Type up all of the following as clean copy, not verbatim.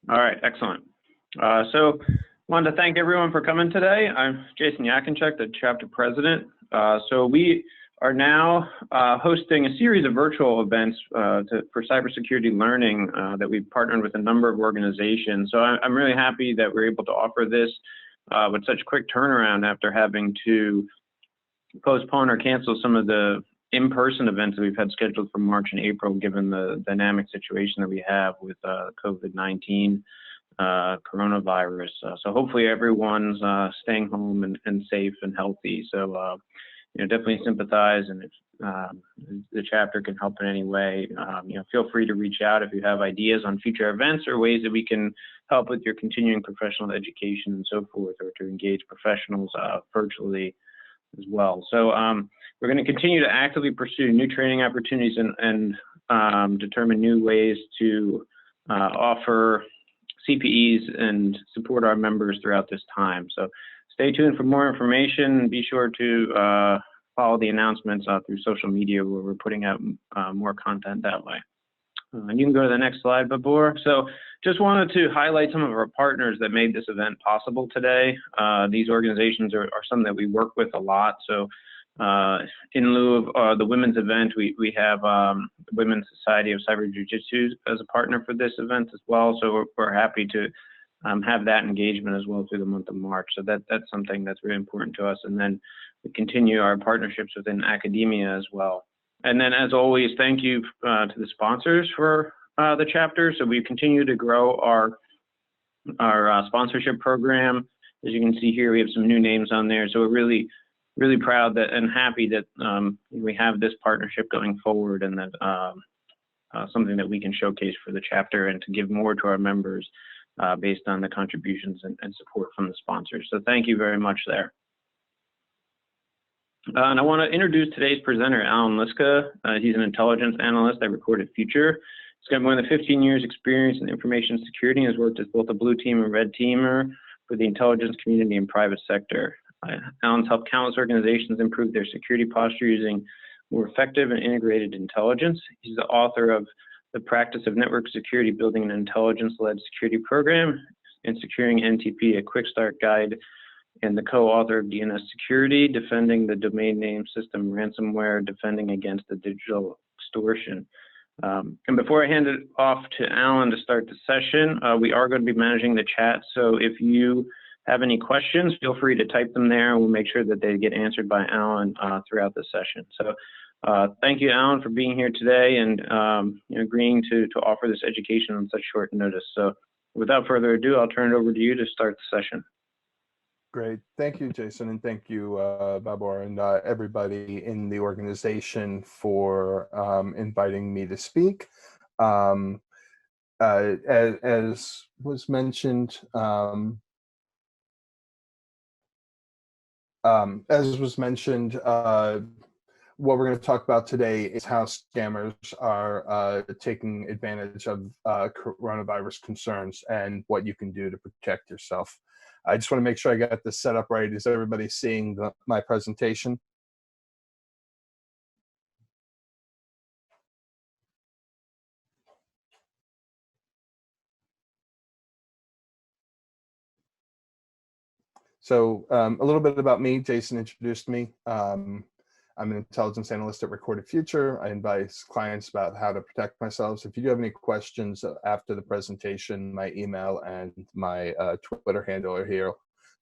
All right, excellent. So wanted to thank everyone for coming today. I'm Jason Yakinchuk, the chapter president. So we are now hosting a series of virtual events for cybersecurity learning that we've partnered with a number of organizations. So I'm really happy that we're able to offer this with such quick turnaround after having to postpone or cancel some of the in-person events that we've had scheduled for March and April, given the dynamic situation that we have with COVID-19 coronavirus. So hopefully everyone's staying home and safe and healthy. So definitely sympathize, and if the chapter can help in any way, feel free to reach out if you have ideas on future events or ways that we can help with your continuing professional education and so forth, or to engage professionals virtually as well. So we're going to continue to actively pursue new training opportunities and determine new ways to offer CPEs and support our members throughout this time. So stay tuned for more information. Be sure to follow the announcements through social media, where we're putting out more content that way. And you can go to the next slide, Babur. So just wanted to highlight some of our partners that made this event possible today. These organizations are some that we work with a lot. So in lieu of the women's event, we have the Women's Society of Cyber Jiu-Jitsu as a partner for this event as well. So we're happy to have that engagement as well through the month of March. So that's something that's really important to us. And then we continue our partnerships within academia as well. And then, as always, thank you to the sponsors for the chapter. So we continue to grow our sponsorship program. As you can see here, we have some new names on there. So we're really proud that and happy that we have this partnership going forward, and that something that we can showcase for the chapter and to give more to our members based on the contributions and support from the sponsors. So thank you very much there. And I want to introduce today's presenter, Alan Liska. He's an intelligence analyst at Recorded Future. He's got more than 15 years experience in information security and has worked as both a blue team and red teamer for the intelligence community and private sector. Alan's helped countless organizations improve their security posture using more effective and integrated intelligence. He's the author of The Practice of Network Security, Building an Intelligence-Led Security Program, and Securing NTP, a Quick Start Guide, and the co-author of DNS Security, Defending the Domain Name System Ransomware, Defending Against the Digital Extortion. And before I hand it off to Alan to start the session, we are going to be managing the chat. So if you have any questions, feel free to type them there, and we'll make sure that they get answered by Alan throughout the session. So thank you, Alan, for being here today and agreeing to offer this education on such short notice. So without further ado, I'll turn it over to you to start the session. Great. Thank you, Jason, and thank you, Babur, and everybody in the organization for inviting me to speak. As was mentioned, what we're going to talk about today is how scammers are taking advantage of coronavirus concerns and what you can do to protect yourself. I just want to make sure I got this set up right. Is everybody seeing my presentation? So a little bit about me. Jason introduced me. I'm an intelligence analyst at Recorded Future. I advise clients about how to protect themselves. If you do have any questions after the presentation, my email and my Twitter handle are here.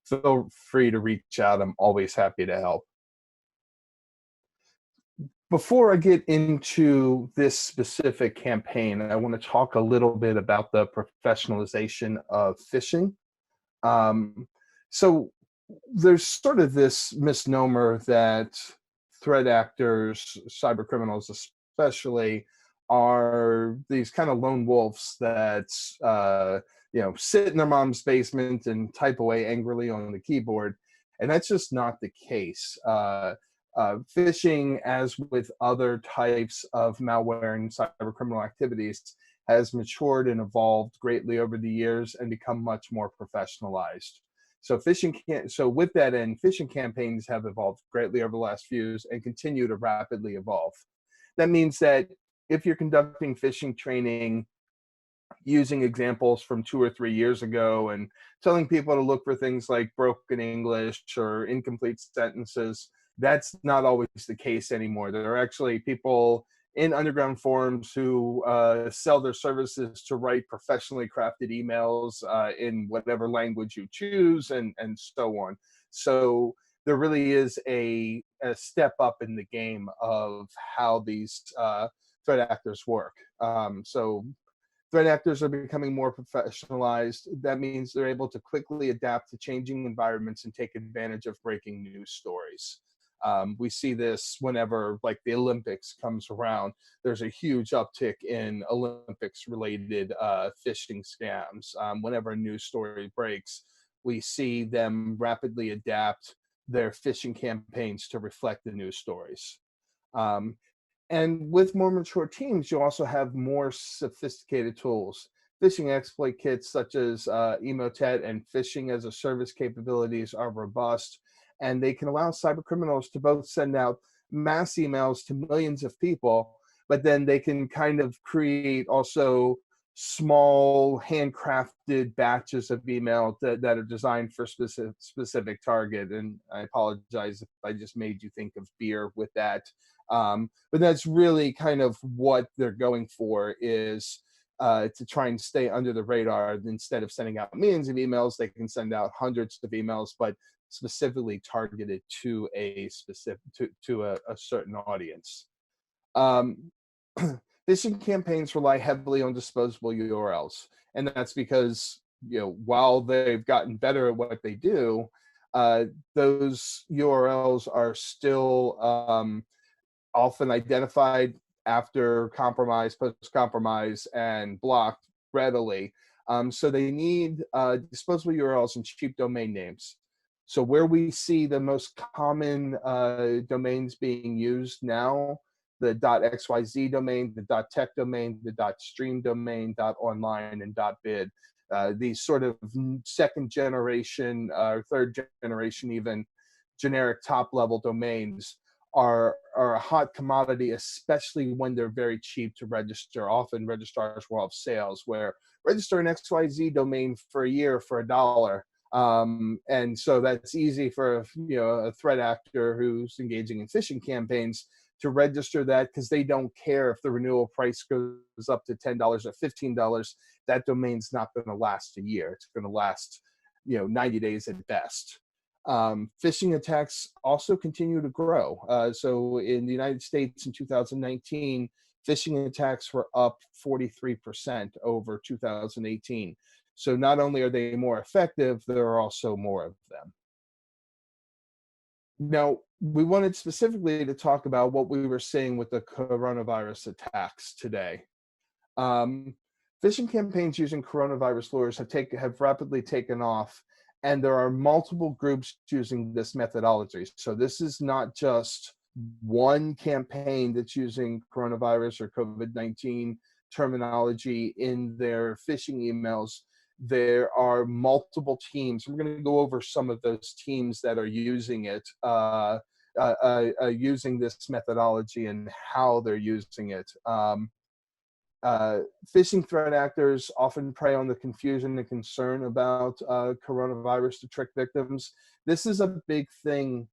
Feel free to reach out. I'm always happy to help. Before I get into this specific campaign, I want to talk a little bit about the professionalization of phishing. So there's sort of this misnomer that threat actors, cyber criminals especially, are these kind of lone wolves that sit in their mom's basement and type away angrily on the keyboard, and that's just not the case. Phishing, as with other types of malware and cyber criminal activities, has matured and evolved greatly over the years and become much more professionalized. So with that end, phishing campaigns have evolved greatly over the last few years and continue to rapidly evolve. That means that if you're conducting phishing training using examples from 2 or 3 years ago and telling people to look for things like broken English or incomplete sentences. That's not always the case anymore. There are actually people in underground forums who sell their services to write professionally crafted emails in whatever language you choose, and so on. So there really is a step up in the game of how these threat actors work. So threat actors are becoming more professionalized. That means they're able to quickly adapt to changing environments and take advantage of breaking news stories. We see this whenever like the Olympics comes around. There's a huge uptick in Olympics related phishing scams. Whenever a news story breaks, we see them rapidly adapt their phishing campaigns to reflect the news stories. Um, and with more mature teams, you also have more sophisticated tools. Phishing exploit kits such as Emotet and phishing as a service capabilities are robust, and they can allow cybercriminals to both send out mass emails to millions of people, but then they can kind of create also small handcrafted batches of email that are designed for specific target. And I apologize if I just made you think of beer with that. But that's really kind of what they're going for, is to try and stay under the radar. Instead of sending out millions of emails, they can send out hundreds of emails, but specifically targeted to a specific to a certain audience. Phishing campaigns rely heavily on disposable URLs, and that's because, while they've gotten better at what they do, those URLs are still often identified after compromise, post-compromise, and blocked readily. So they need disposable URLs and cheap domain names. So where we see the most common domains being used now, the .xyz domain, the .tech domain, the .stream domain, .online, and .bid. These sort of second generation or third generation even generic top level domains are a hot commodity, especially when they're very cheap to register. Often registrars will have sales where register an XYZ domain for a year for $1. And so that's easy for a threat actor who's engaging in phishing campaigns to register that, because they don't care if the renewal price goes up to $10 or $15. That domain's not going to last a year. It's going to last 90 days at best. Phishing attacks also continue to grow. So in the United States in 2019, phishing attacks were up 43% over 2018. So not only are they more effective, there are also more of them. Now, we wanted specifically to talk about what we were seeing with the coronavirus attacks today. Phishing campaigns using coronavirus lures have rapidly taken off, and there are multiple groups using this methodology. So this is not just one campaign that's using coronavirus or COVID-19 terminology in their phishing emails. There are multiple teams. We're going to go over some of those teams that are using it, using this methodology and how they're using it. Phishing threat actors often prey on the confusion and concern about coronavirus to trick victims. This is a big thing,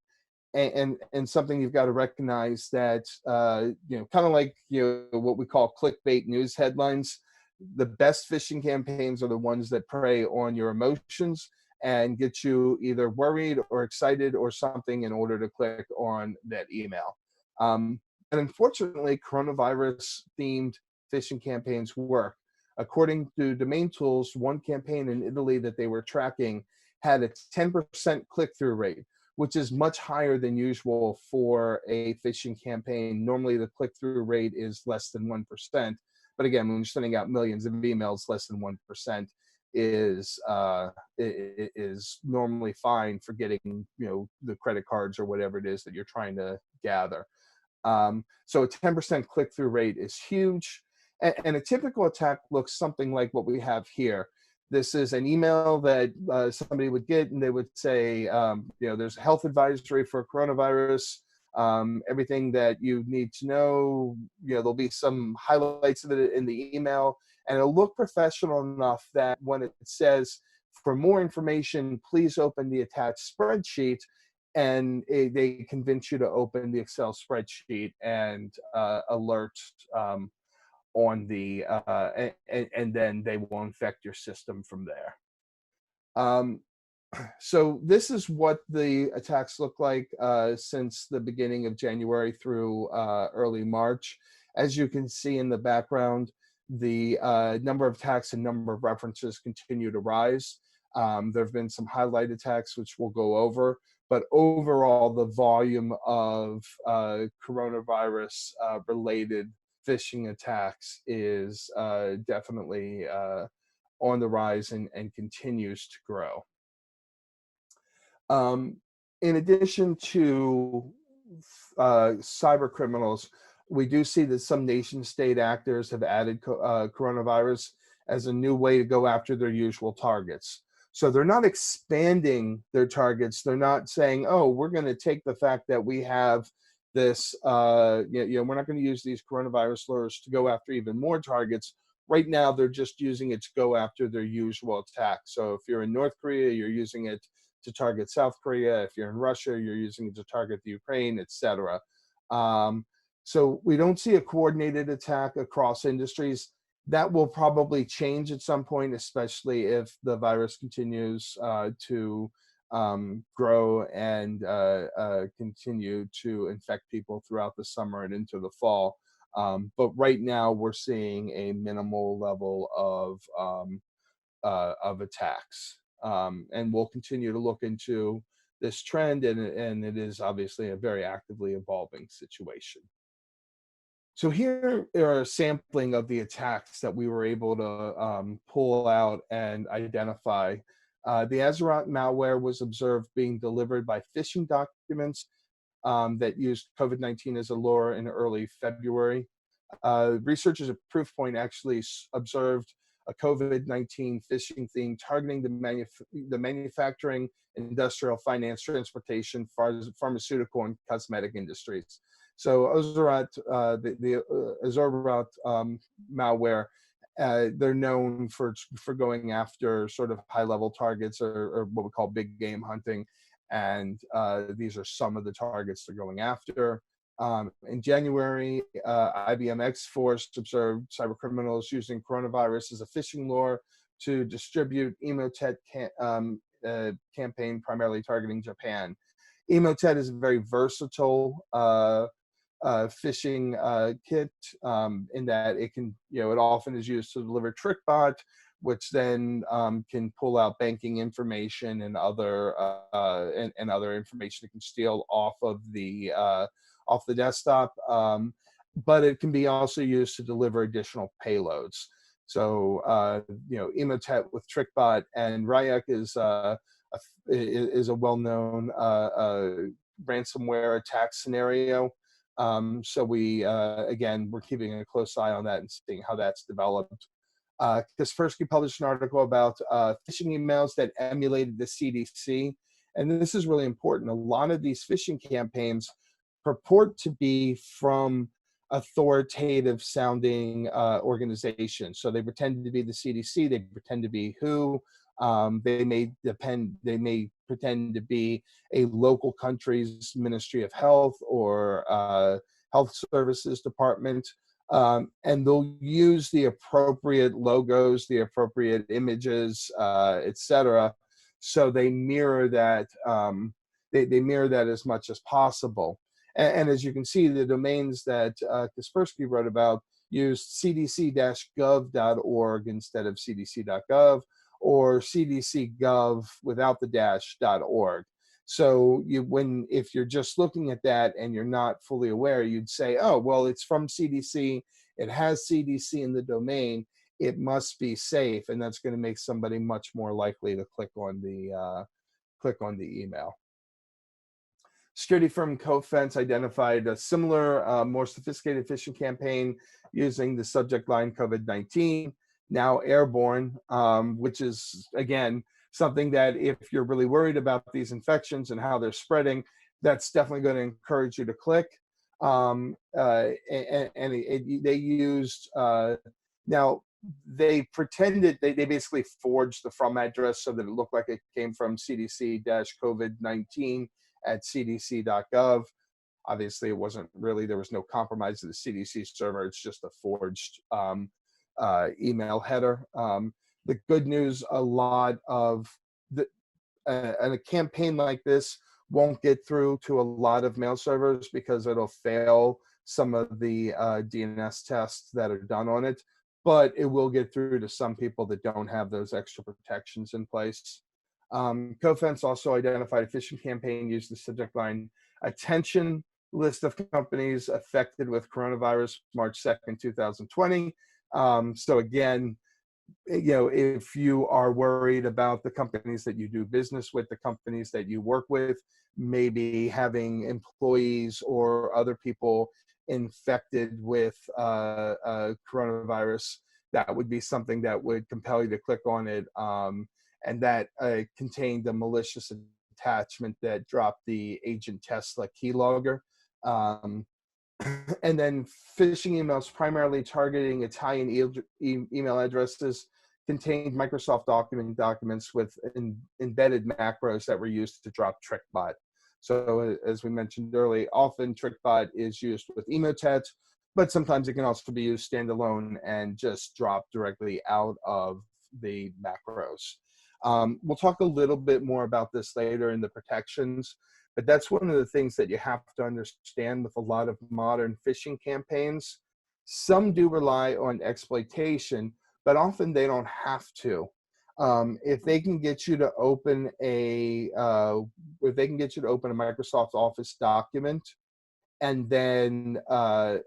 and something you've got to recognize, that kind of like what we call clickbait news headlines. The best phishing campaigns are the ones that prey on your emotions and get you either worried or excited or something in order to click on that email. And unfortunately, coronavirus themed phishing campaigns work. According to Domain Tools, one campaign in Italy that they were tracking had a 10% click-through rate, which is much higher than usual for a phishing campaign. Normally, the click-through rate is less than 1%. But again, when you're sending out millions of emails, less than 1% is normally fine for getting the credit cards or whatever it is that you're trying to gather. So a 10% click-through rate is huge. And a typical attack looks something like what we have here. This is an email that somebody would get, and they would say, there's a health advisory for coronavirus, everything that you need to know. There'll be some highlights of it in the email, and it'll look professional enough that when it says, for more information, please open the attached spreadsheet, and they convince you to open the Excel spreadsheet and alert on the and then they will infect your system from there. So this is what the attacks look like since the beginning of January through early March. As you can see in the background, the number of attacks and number of references continue to rise. There have been some highlight attacks, which we'll go over, but overall, the volume of coronavirus related phishing attacks is definitely on the rise and continues to grow. In addition to cyber criminals, we do see that some nation state actors have added coronavirus as a new way to go after their usual targets. So they're not expanding their targets. They're not saying, oh, we're going to take the fact that we have this, we're not going to use these coronavirus slurs to go after even more targets. Right now, they're just using it to go after their usual attack. So if you're in North Korea, you're using it to target South Korea. If you're in Russia, you're using it to target the Ukraine, etc. So we don't see a coordinated attack across industries. That will probably change at some point, especially if the virus continues to grow and continue to infect people throughout the summer and into the fall. But right now, we're seeing a minimal level of attacks. And we'll continue to look into this trend, and it is obviously a very actively evolving situation. So here are a sampling of the attacks that we were able to pull out and identify. The Azeroth malware was observed being delivered by phishing documents that used COVID-19 as a lure in early February. Researchers at Proofpoint actually observed a COVID-19 phishing theme targeting the manufacturing, industrial, finance, transportation, pharmaceutical, and cosmetic industries. So the Azeroth malware, they're known for going after sort of high-level targets or what we call big game hunting, and these are some of the targets they're going after. In January, IBM X-Force observed cybercriminals using coronavirus as a phishing lure to distribute Emotet campaign primarily targeting Japan. Emotet is a very versatile phishing kit in that it can, it often is used to deliver TrickBot, which then can pull out banking information and other other information it can steal off the desktop. But it can be also used to deliver additional payloads. So Emotet with TrickBot, and Ryuk is a well-known ransomware attack scenario. So we're keeping a close eye on that and seeing how that's developed. Kaspersky published an article about phishing emails that emulated the CDC. And this is really important. A lot of these phishing campaigns purport to be from authoritative sounding organizations. So they pretend to be the CDC, they pretend to be WHO, they may pretend to be a local country's Ministry of Health or Health Services Department, and they'll use the appropriate logos, the appropriate images, etc. So they mirror that. They mirror that as much as possible. And as you can see, the domains that Kaspersky wrote about used cdc-gov.org instead of cdc.gov, or cdc.gov without the dash.org. So if you're just looking at that and you're not fully aware, you'd say, oh, well, it's from CDC. It has CDC in the domain. It must be safe, and that's going to make somebody much more likely to click on the email. Security firm Cofense identified a similar, more sophisticated phishing campaign using the subject line COVID-19, now airborne, which is, again, something that if you're really worried about these infections and how they're spreading, that's definitely going to encourage you to click. They used, now they pretended they basically forged the from address so that it looked like it came from CDC-COVID-19 at cdc.gov. Obviously, it wasn't really, there was no compromise to the CDC server. It's just a forged email header. The good news, a lot of and a campaign like this won't get through to a lot of mail servers because it'll fail some of the DNS tests that are done on it, but it will get through to some people that don't have those extra protections in place. Cofense also identified a phishing campaign used the subject line, "Attention, list of companies affected with coronavirus, March 2nd, 2020. So again, if you are worried about the companies that you do business with, the companies that you work with, maybe having employees or other people infected with coronavirus, that would be something that would compel you to click on it. And that contained a malicious attachment that dropped the agent Tesla keylogger. And then phishing emails primarily targeting Italian email addresses contained Microsoft documents with embedded macros that were used to drop TrickBot. So as we mentioned earlier, often TrickBot is used with Emotet, but sometimes it can also be used standalone and just drop directly out of the macros. We'll talk a little bit more about this later in the protections, but that's one of the things that you have to understand with a lot of modern phishing campaigns. Some do rely on exploitation, but often they don't have to. If they can get you to open a Microsoft Office document and then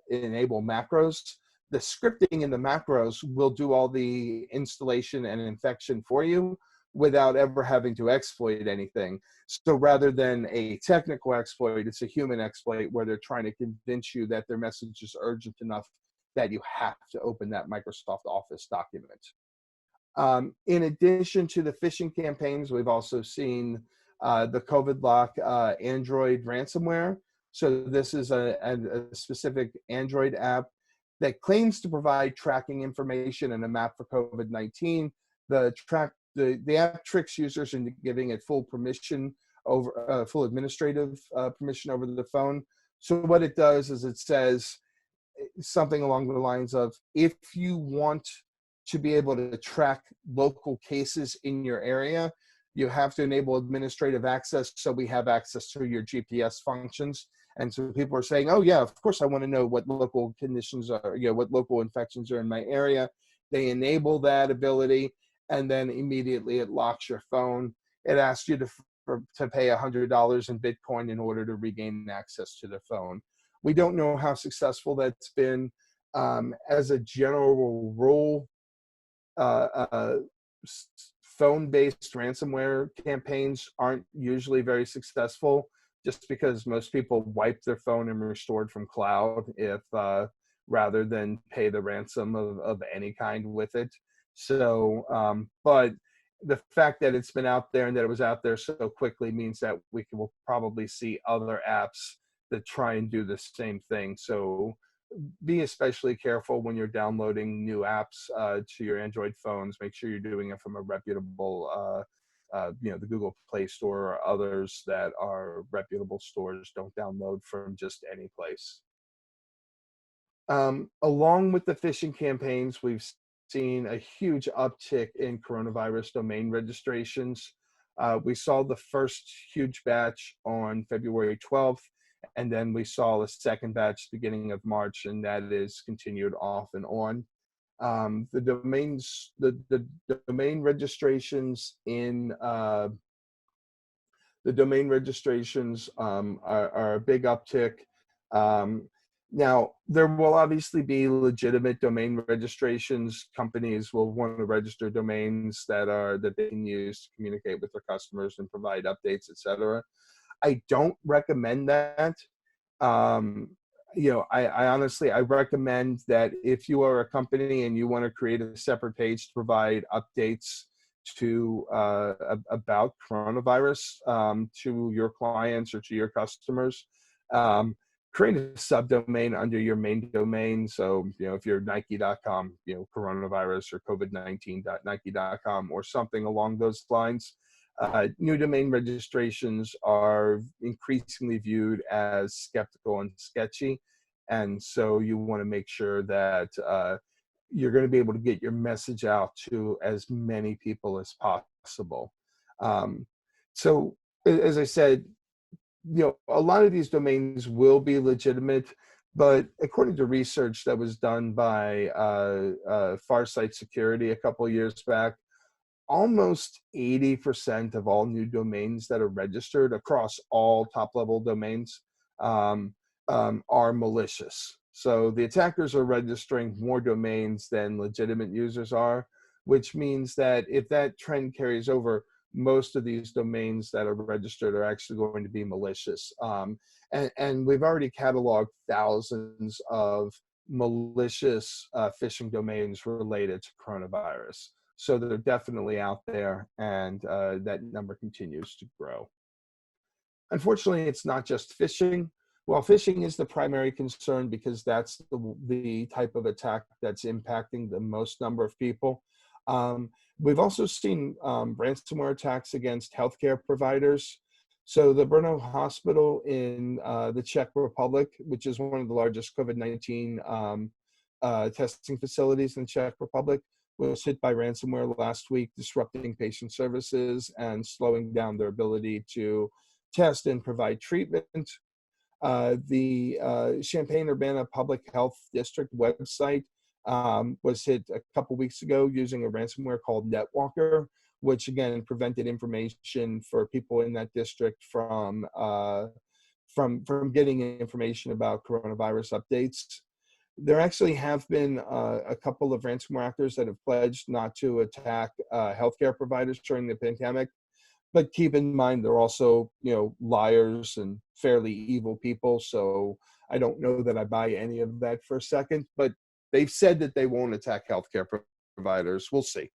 enable macros, the scripting in the macros will do all the installation and infection for you without ever having to exploit anything. So rather than a technical exploit, it's a human exploit where they're trying to convince you that their message is urgent enough that you have to open that Microsoft Office document. In addition to the phishing campaigns, we've also seen the CovidLock Android ransomware. So this is a specific Android app that claims to provide tracking information and a map for COVID-19. The app tricks users into giving it full permission over full administrative permission over the phone. So what it does is it says something along the lines of, if you want to be able to track local cases in your area, you have to enable administrative access so we have access to your GPS functions. And so people are saying, oh yeah, of course I want to know what local conditions are, what local infections are in my area. They enable that ability, and then immediately it locks your phone. It asks you to pay $100 in Bitcoin in order to regain access to the phone. We don't know how successful that's been. As a general rule, phone-based ransomware campaigns aren't usually very successful, just because most people wipe their phone and restore it from cloud if rather than pay the ransom of any kind with it. So, but the fact that it's been out there and that it was out there so quickly means that will probably see other apps that try and do the same thing. So be especially careful when you're downloading new apps to your Android phones. Make sure you're doing it from a reputable, the Google Play Store or others that are reputable stores. Don't download from just any place. Along with the phishing campaigns, we've seen a huge uptick in coronavirus domain registrations. We saw the first huge batch on February 12th, and then we saw a second batch beginning of March, and that is continued off and on. The domain registrations in the domain registrations are a big uptick. Now, there will obviously be legitimate domain registrations. Companies will want to register domains that they can use to communicate with their customers and provide updates, etc. I don't recommend that. I honestly, I recommend that if you are a company and you want to create a separate page to provide updates to about coronavirus to your clients or to your customers, create a subdomain under your main domain. So, if you're Nike.com, coronavirus or COVID-19.nike.com or something along those lines. New domain registrations are increasingly viewed as skeptical and sketchy. And so you want to make sure that you're going to be able to get your message out to as many people as possible. So as I said, a lot of these domains will be legitimate, but according to research that was done by Farsight Security a couple of years back, almost 80% of all new domains that are registered across all top-level domains are malicious. So the attackers are registering more domains than legitimate users are, which means that if that trend carries over, most of these domains that are registered are actually going to be malicious. And we've already cataloged thousands of malicious phishing domains related to coronavirus. So they're definitely out there, and that number continues to grow. Unfortunately, it's not just phishing. Well, phishing is the primary concern because that's the type of attack that's impacting the most number of people. We've also seen ransomware attacks against healthcare providers. So the Brno Hospital in the Czech Republic, which is one of the largest COVID-19 testing facilities in the Czech Republic, was hit by ransomware last week, disrupting patient services and slowing down their ability to test and provide treatment. The Champaign-Urbana Public Health District website was hit a couple weeks ago using a ransomware called NetWalker, which again prevented information for people in that district from getting information about coronavirus updates. There actually have been a couple of ransomware actors that have pledged not to attack healthcare providers during the pandemic. But keep in mind, they're also, liars and fairly evil people. So I don't know that I buy any of that for a second. But they've said that they won't attack healthcare providers. We'll see.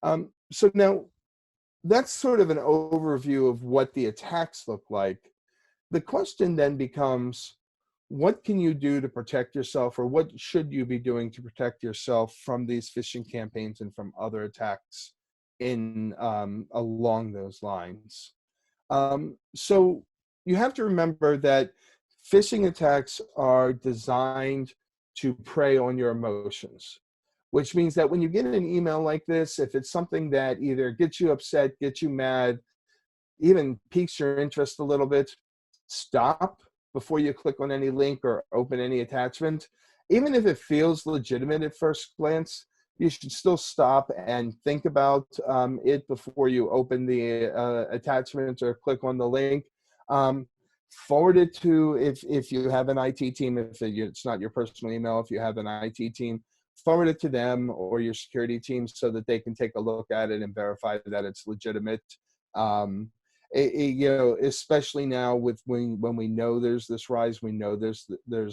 So now that's sort of an overview of what the attacks look like. The question then becomes, what can you do to protect yourself, or what should you be doing to protect yourself from these phishing campaigns and from other attacks in along those lines? So you have to remember that phishing attacks are designed to prey on your emotions, which means that when you get an email like this, if it's something that either gets you upset, gets you mad, even piques your interest a little bit, stop before you click on any link or open any attachment. Even if it feels legitimate at first glance, you should still stop and think about it before you open the attachment or click on the link. Forward it to, if you have an IT team, if it's not your personal email, if you have an IT team, forward it to them or your security team so that they can take a look at it and verify that it's legitimate. Especially now when we know there's this rise, we know there's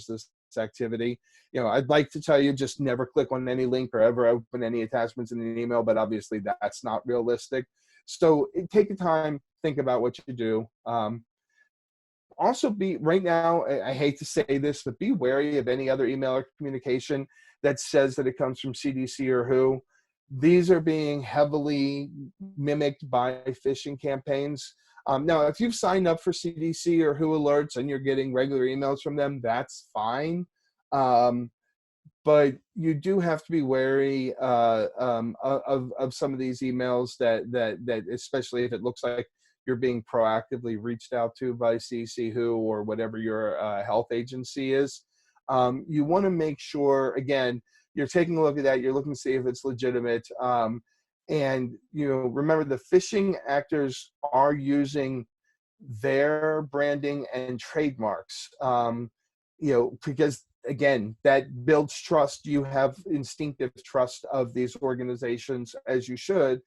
this activity. I'd like to tell you just never click on any link or ever open any attachments in an email, but obviously that's not realistic. So take the time, think about what you do. Also right now, I hate to say this, but be wary of any other email or communication that says that it comes from CDC or WHO. These are being heavily mimicked by phishing campaigns. Now, if you've signed up for CDC or WHO alerts and you're getting regular emails from them, that's fine. But you do have to be wary of some of these emails that especially if it looks like you're being proactively reached out to by CDC, WHO, or whatever your health agency is. You want to make sure, again, you're taking a look at that. You're looking to see if it's legitimate. And remember, the phishing actors are using their branding and trademarks, because again, that builds trust. You have instinctive trust of these organizations, as you should,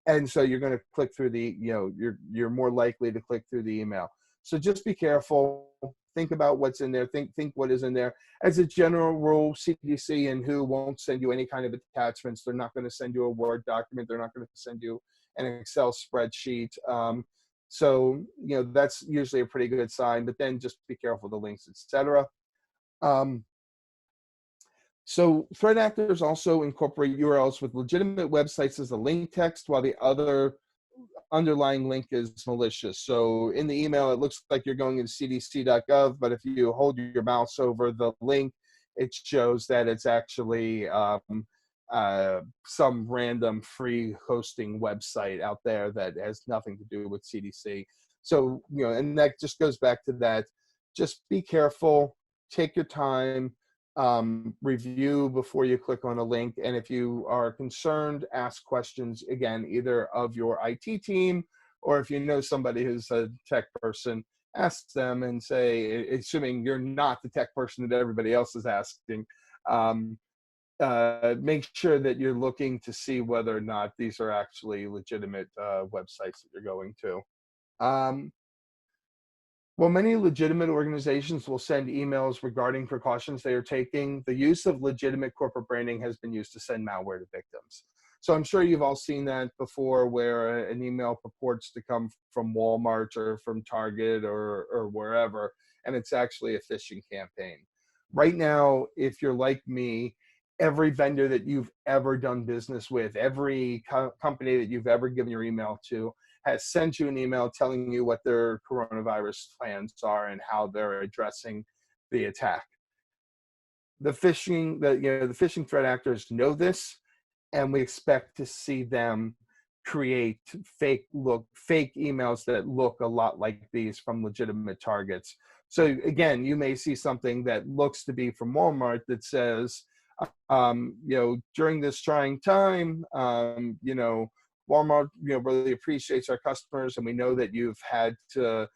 and so you're going to click through the, you're more likely to click through the email. So just be careful. Think about what's in there. Think what is in there. As a general rule, CDC and WHO won't send you any kind of attachments. They're not going to send you a Word document. They're not going to send you an Excel spreadsheet. So, that's usually a pretty good sign, but then just be careful of the links, etc. Um, so threat actors also incorporate URLs with legitimate websites as a link text, while the other underlying link is malicious. So in the email, it looks like you're going into cdc.gov, but if you hold your mouse over the link, it shows that it's actually some random free hosting website out there that has nothing to do with CDC. So, and that just goes back to that. Just be careful, take your time, review before you click on a link. And if you are concerned, ask questions, again, either of your IT team, or if you know somebody who's a tech person, ask them and say, assuming you're not the tech person that everybody else is asking, make sure that you're looking to see whether or not these are actually legitimate websites that you're going to. While many legitimate organizations will send emails regarding precautions they are taking, the use of legitimate corporate branding has been used to send malware to victims. So I'm sure you've all seen that before, where an email purports to come from Walmart or from Target or wherever, and it's actually a phishing campaign. Right now, if you're like me, every vendor that you've ever done business with, every company that you've ever given your email to, has sent you an email telling you what their coronavirus plans are and how they're addressing the attack. The phishing threat actors know this, and we expect to see them create fake emails that look a lot like these from legitimate targets. So again, you may see something that looks to be from Walmart that says, during this trying time, Walmart, really appreciates our customers, and we know that you've had to,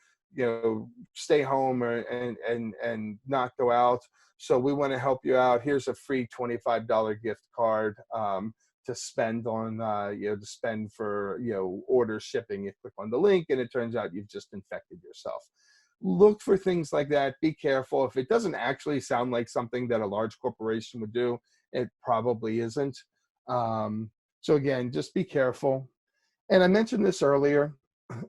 stay home and not go out. So we want to help you out. Here's a free $25 gift card to spend on, to spend for, order shipping. You click on the link, and it turns out you've just infected yourself. Look for things like that. Be careful. If it doesn't actually sound like something that a large corporation would do, it probably isn't. So again, just be careful. And I mentioned this earlier.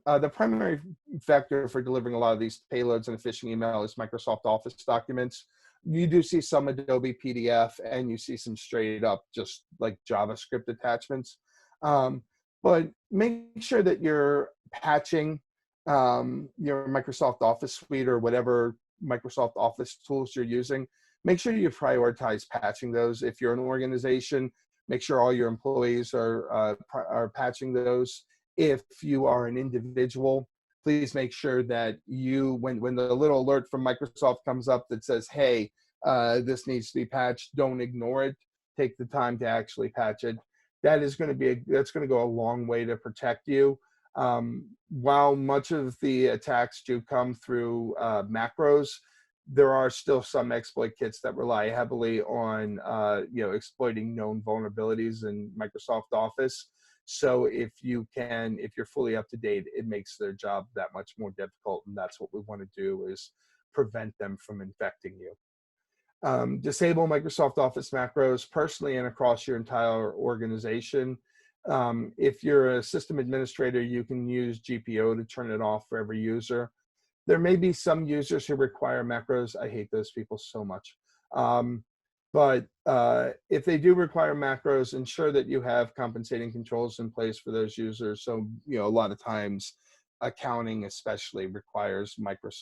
The primary factor for delivering a lot of these payloads in a phishing email is Microsoft Office documents. You do see some Adobe PDF, and you see some straight up just like JavaScript attachments. But make sure that you're patching your Microsoft Office suite or whatever Microsoft Office tools you're using. Make sure you prioritize patching those. If you're an organization, make sure all your employees are patching those. If you are an individual, please make sure that when the little alert from Microsoft comes up that says, hey, this needs to be patched, don't ignore it. Take the time to actually patch it. That's going to go a long way to protect you. While much of the attacks do come through macros, there are still some exploit kits that rely heavily on exploiting known vulnerabilities in Microsoft Office. So if you're fully up to date, it makes their job that much more difficult, and that's what we want to do, is prevent them from infecting you. Disable Microsoft Office macros personally and across your entire organization. If you're a system administrator, you can use GPO to turn it off for every user. There may be some users who require macros. I hate those people so much. But if they do require macros, ensure that you have compensating controls in place for those users. So, a lot of times accounting especially requires macros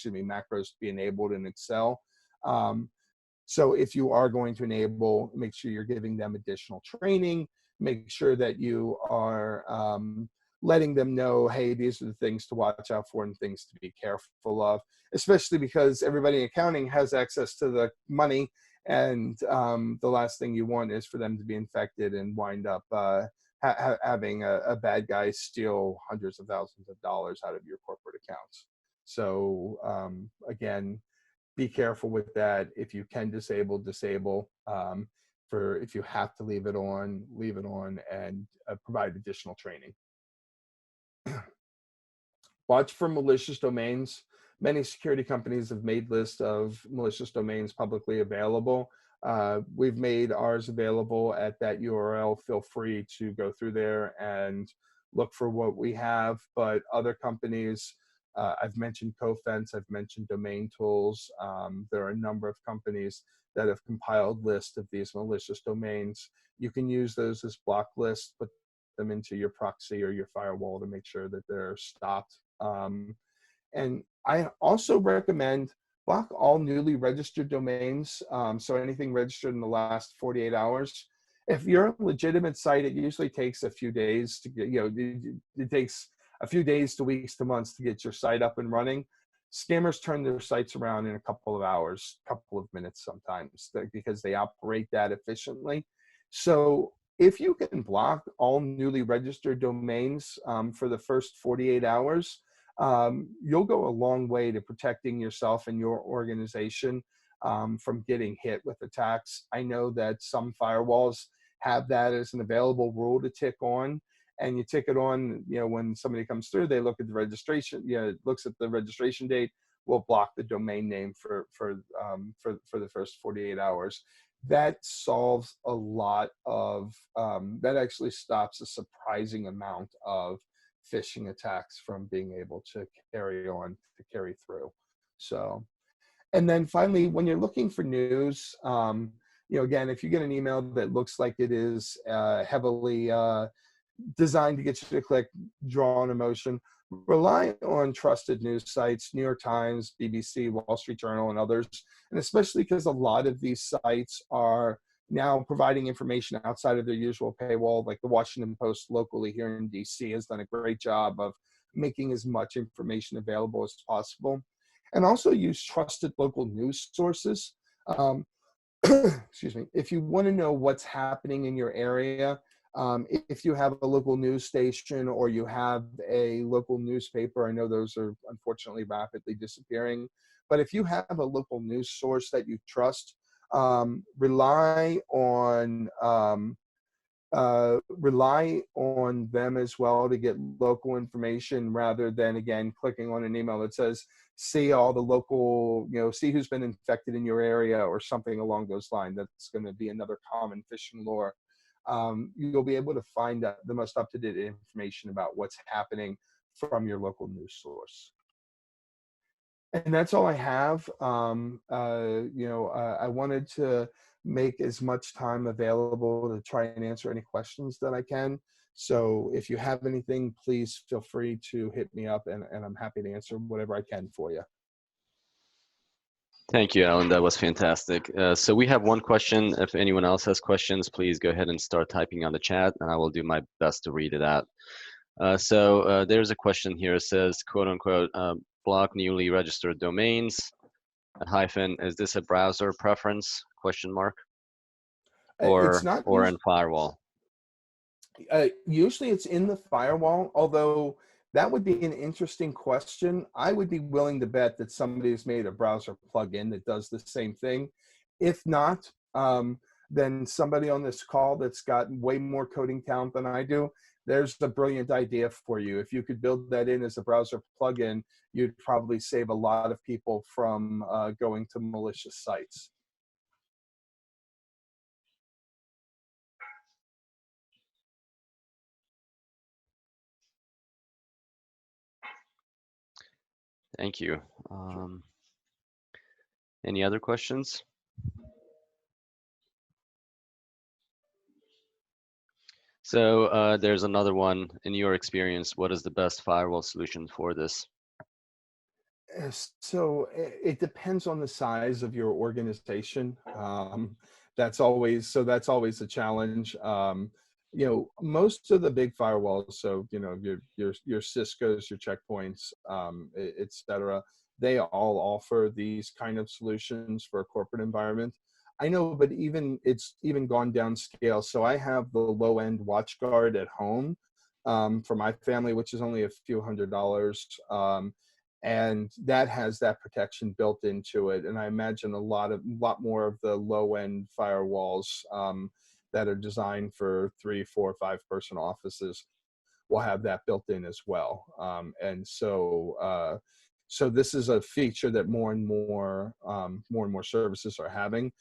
to be enabled in Excel. So if you are going to enable, make sure you're giving them additional training. Make sure that you are letting them know, hey, these are the things to watch out for and things to be careful of, especially because everybody in accounting has access to the money, and the last thing you want is for them to be infected and wind up having a bad guy steal hundreds of thousands of dollars out of your corporate accounts. So again, be careful with that. If you can disable. If you have to leave it on, and provide additional training. Watch for malicious domains. Many security companies have made lists of malicious domains publicly available. We've made ours available at that URL. Feel free to go through there and look for what we have. But other companies, I've mentioned Cofense, I've mentioned Domain Tools. There are a number of companies that have compiled lists of these malicious domains. You can use those as block lists, put them into your proxy or your firewall to make sure that they're stopped. And I also recommend block all newly registered domains. So anything registered in the last 48 hours. If you're a legitimate site, it usually takes a few days to get, it takes a few days to weeks to months to get your site up and running. Scammers turn their sites around in a couple of hours, couple of minutes sometimes, because they operate that efficiently. So if you can block all newly registered domains for the first 48 hours, you'll go a long way to protecting yourself and your organization from getting hit with attacks. I know that some firewalls have that as an available rule to tick on, and you tick it on, when somebody comes through, they look at the registration, it looks at the registration date, we'll block the domain name for the first 48 hours. That solves a lot of, that actually stops a surprising amount of phishing attacks from being able to carry through. So, and then finally, when you're looking for news, again, if you get an email that looks like it is heavily designed to get you to click, draw an emotion, rely on trusted news sites, New York Times, BBC, Wall Street Journal, and others. And especially because a lot of these sites are now providing information outside of their usual paywall, like the Washington Post locally here in DC has done a great job of making as much information available as possible. And also use trusted local news sources. Excuse me. If you want to know what's happening in your area, if you have a local news station or you have a local newspaper, I know those are unfortunately rapidly disappearing, but if you have a local news source that you trust, rely on them as well to get local information, rather than, again, clicking on an email that says, see all the local, see who's been infected in your area or something along those lines. That's going to be another common phishing lure. You'll be able to find the most up-to-date information about what's happening from your local news source. And that's all I have. I wanted to make as much time available to try and answer any questions that I can. So if you have anything, please feel free to hit me up, and I'm happy to answer whatever I can for you. Thank you, Alan. That was fantastic. So we have one question. If anyone else has questions, please go ahead and start typing on the chat, and I will do my best to read it out. So there's a question here. It says, quote unquote, block newly registered domains, -- is this a browser preference, question mark, It's not or in firewall? Usually it's in the firewall, although that would be an interesting question. I would be willing to bet that somebody's made a browser plugin that does the same thing. If not, then somebody on this call that's got way more coding talent than I do, there's a brilliant idea for you. If you could build that in as a browser plugin, you'd probably save a lot of people from going to malicious sites. Thank you. Any other questions? So there's another one. In your experience, what is the best firewall solution for this? So it depends on the size of your organization. That's always a challenge. Most of the big firewalls, so your Cisco's, your Checkpoints, et cetera, they all offer these kind of solutions for a corporate environment. I know, but it's even gone downscale. So I have the low end WatchGuard at home for my family, which is only a few $100s. And that has that protection built into it. And I imagine a lot more of the low end firewalls that are designed for 3, 4, 5 person offices will have that built in as well. So this is a feature that more and more services are having.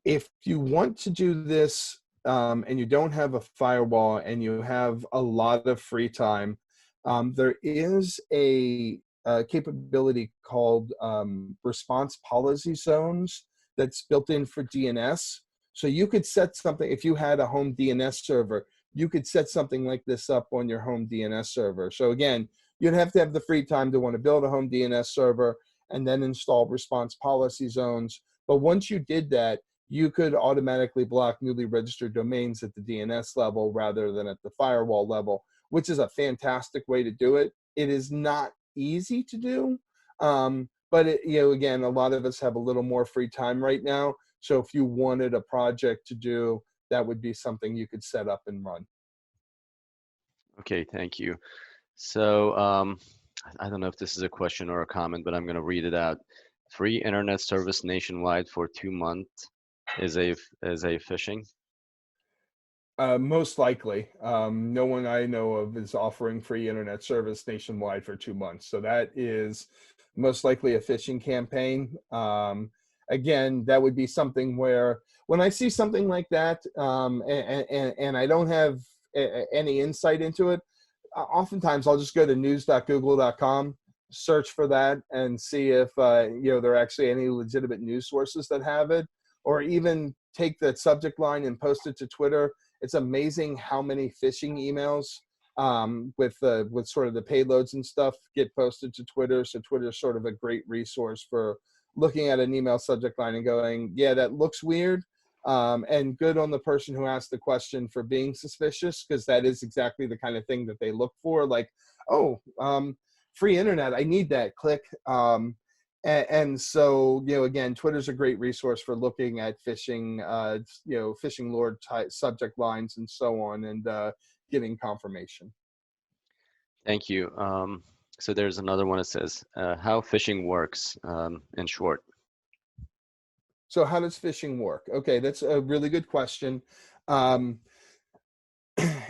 If you want to do this and you don't have a firewall and you have a lot of free time, there is a capability called response policy zones that's built in for DNS. So you could set something, if you had a home DNS server, you could set something like this up on your home DNS server. So again, you'd have to have the free time to want to build a home DNS server and then install response policy zones. But once you did that, you could automatically block newly registered domains at the DNS level rather than at the firewall level, which is a fantastic way to do it. It is not easy to do, but again, a lot of us have a little more free time right now. So if you wanted a project to do, that would be something you could set up and run. Okay, thank you. So I don't know if this is a question or a comment, but I'm going to read it out. Free internet service nationwide for 2 months is a phishing? Most likely. No one I know of is offering free internet service nationwide for 2 months. So that is most likely a phishing campaign. Again, that would be something where when I see something like that, and I don't have any insight into it, oftentimes I'll just go to news.google.com, search for that, and see if there are actually any legitimate news sources that have it, or even take that subject line and post it to Twitter. It's amazing how many phishing emails with sort of the payloads and stuff get posted to Twitter. So Twitter is sort of a great resource for looking at an email subject line and going, yeah, that looks weird. And good on the person who asked the question for being suspicious, because that is exactly the kind of thing that they look for. Like, oh, free internet, I need that, click. And so, again, Twitter's a great resource for looking at phishing, phishing lore type subject lines and so on, and getting confirmation. Thank you. So there's another one that says, how phishing works in short. So how does phishing work? Okay, that's a really good question.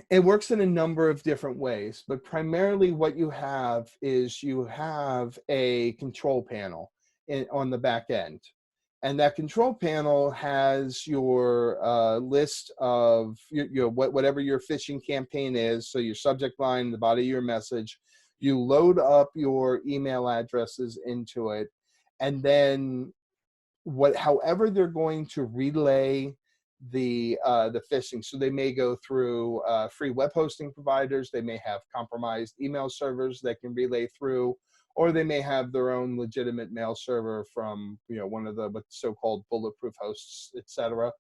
It works in a number of different ways, but primarily what you have is you have a control panel on the back end. And that control panel has your list of whatever your phishing campaign is. So your subject line, the body of your message, you load up your email addresses into it, and then however they're going to relay the phishing. So they may go through free web hosting providers. They may have compromised email servers that can relay through, or they may have their own legitimate mail server from one of the so-called bulletproof hosts, etc.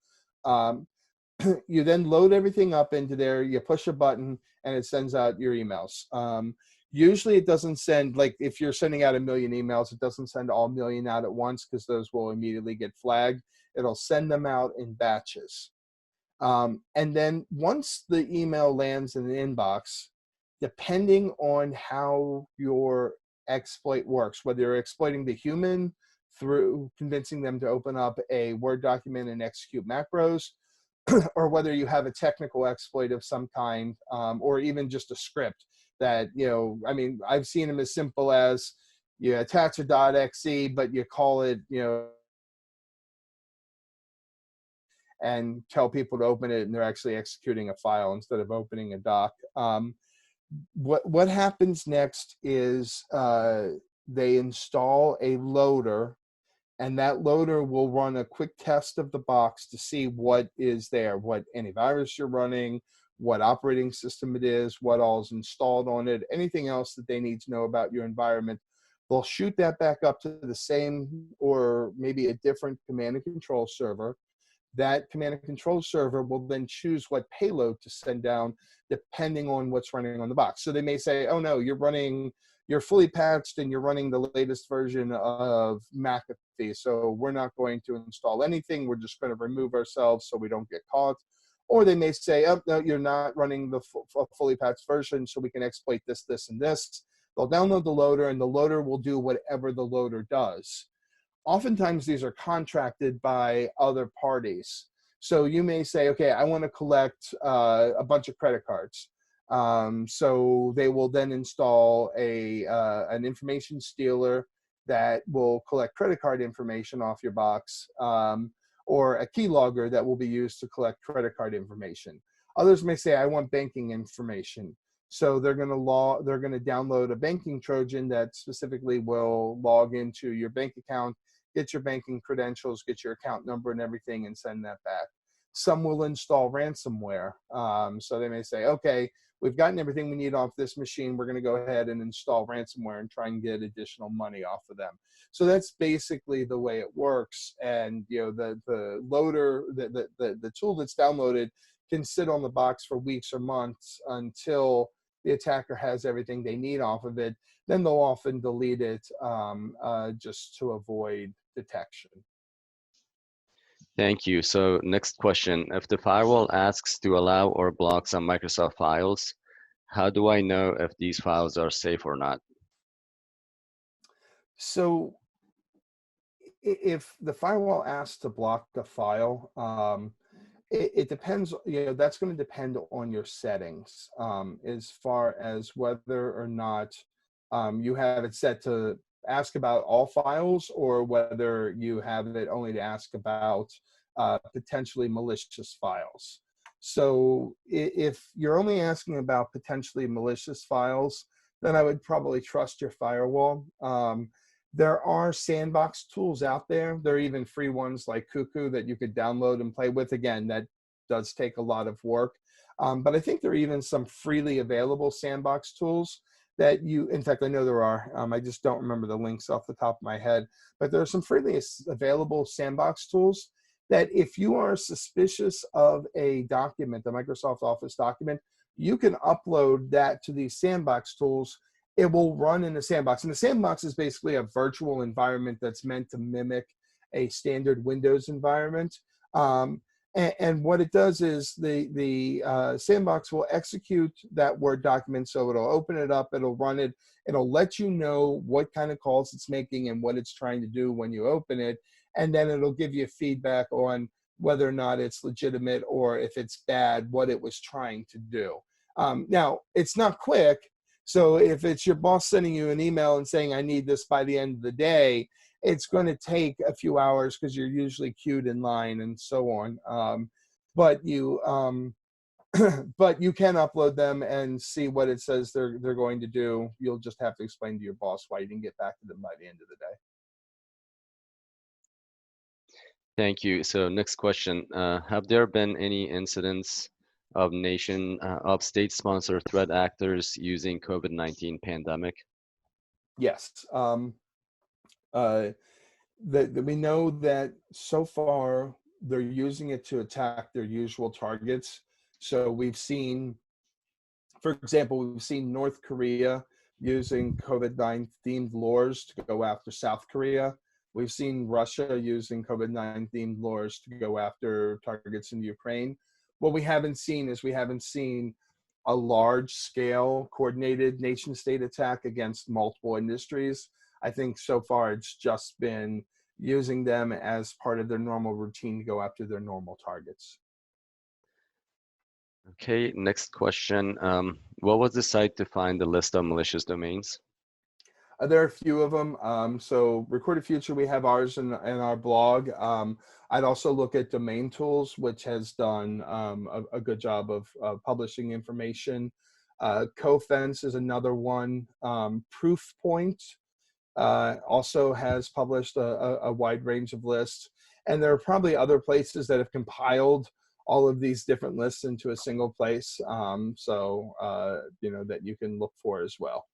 You then load everything up into there. You push a button, and it sends out your emails. Usually it doesn't send, like if you're sending out 1 million emails, it doesn't send all 1 million out at once, because those will immediately get flagged. It'll send them out in batches. And then once the email lands in the inbox, depending on how your exploit works, whether you're exploiting the human through convincing them to open up a Word document and execute macros, or whether you have a technical exploit of some kind, or even just a script that, I've seen them as simple as you attach a .exe, but you call it, and tell people to open it, and they're actually executing a file instead of opening a doc. What happens next is they install a loader, and that loader will run a quick test of the box to see what is there, what antivirus you're running, what operating system it is, what all is installed on it, anything else that they need to know about your environment. They'll shoot that back up to the same or maybe a different command and control server. That command and control server will then choose what payload to send down depending on what's running on the box. So they may say, oh no, you're fully patched and you're running the latest version of McAfee, so we're not going to install anything. We're just going to remove ourselves so we don't get caught. Or they may say, oh no, you're not running the fully patched version, so we can exploit this, this, and this. They'll download the loader, and the loader will do whatever the loader does. Oftentimes these are contracted by other parties. So you may say, okay, I want to collect a bunch of credit cards. So they will then install an information stealer that will collect credit card information off your box. or a keylogger that will be used to collect credit card information. Others may say, I want banking information. So they're going to download a banking Trojan that specifically will log into your bank account, get your banking credentials, get your account number and everything, and send that back. Some will install ransomware. So they may say, okay, we've gotten everything we need off this machine. We're going to go ahead and install ransomware and try and get additional money off of them. So that's basically the way it works. And the loader, the tool that's downloaded can sit on the box for weeks or months until the attacker has everything they need off of it. Then they'll often delete it just to avoid detection. Thank you. So next question. If the firewall asks to allow or block some Microsoft files, how do I know if these files are safe or not? So if the firewall asks to block the file, it depends, that's going to depend on your settings as far as whether or not you have it set to ask about all files or whether you have it only to ask about potentially malicious files. So if you're only asking about potentially malicious files, then I would probably trust your firewall. There are sandbox tools out there. There are even free ones like Cuckoo that you could download and play with. Again, that does take a lot of work. But I think there are even some freely available sandbox tools that in fact, I know there are. I just don't remember the links off the top of my head. But there are some freely available sandbox tools that if you are suspicious of a document, the Microsoft Office document, you can upload that to these sandbox tools. It will run in the sandbox. And the sandbox is basically a virtual environment that's meant to mimic a standard Windows environment. And what it does is the sandbox will execute that Word document. So it'll open it up, it'll run it, it'll let you know what kind of calls it's making and what it's trying to do when you open it. And then it'll give you feedback on whether or not it's legitimate or if it's bad, what it was trying to do. Now, it's not quick. So if it's your boss sending you an email and saying, I need this by the end of the day, it's going to take a few hours because you're usually queued in line and so on. But you can upload them and see what it says they're going to do. You'll just have to explain to your boss why you didn't get back to them by the end of the day. Thank you. So next question. Have there been any incidents of state-sponsored threat actors using COVID-19 pandemic? Yes. We know that so far they're using it to attack their usual targets. So we've seen, for example, we've seen North Korea using COVID-19 themed lures to go after South Korea. We've seen Russia using COVID-19 themed lures to go after targets in Ukraine. What we haven't seen is a large scale coordinated nation state attack against multiple industries. I think so far it's just been using them as part of their normal routine to go after their normal targets. Okay, next question. What was the site to find the list of malicious domains? There are a few of them. So Recorded Future, we have ours in our blog. I'd also look at Domain Tools, which has done a good job of publishing information. Cofense is another one. Proofpoint also has published a wide range of lists. And there are probably other places that have compiled all of these different lists into a single place. That you can look for as well.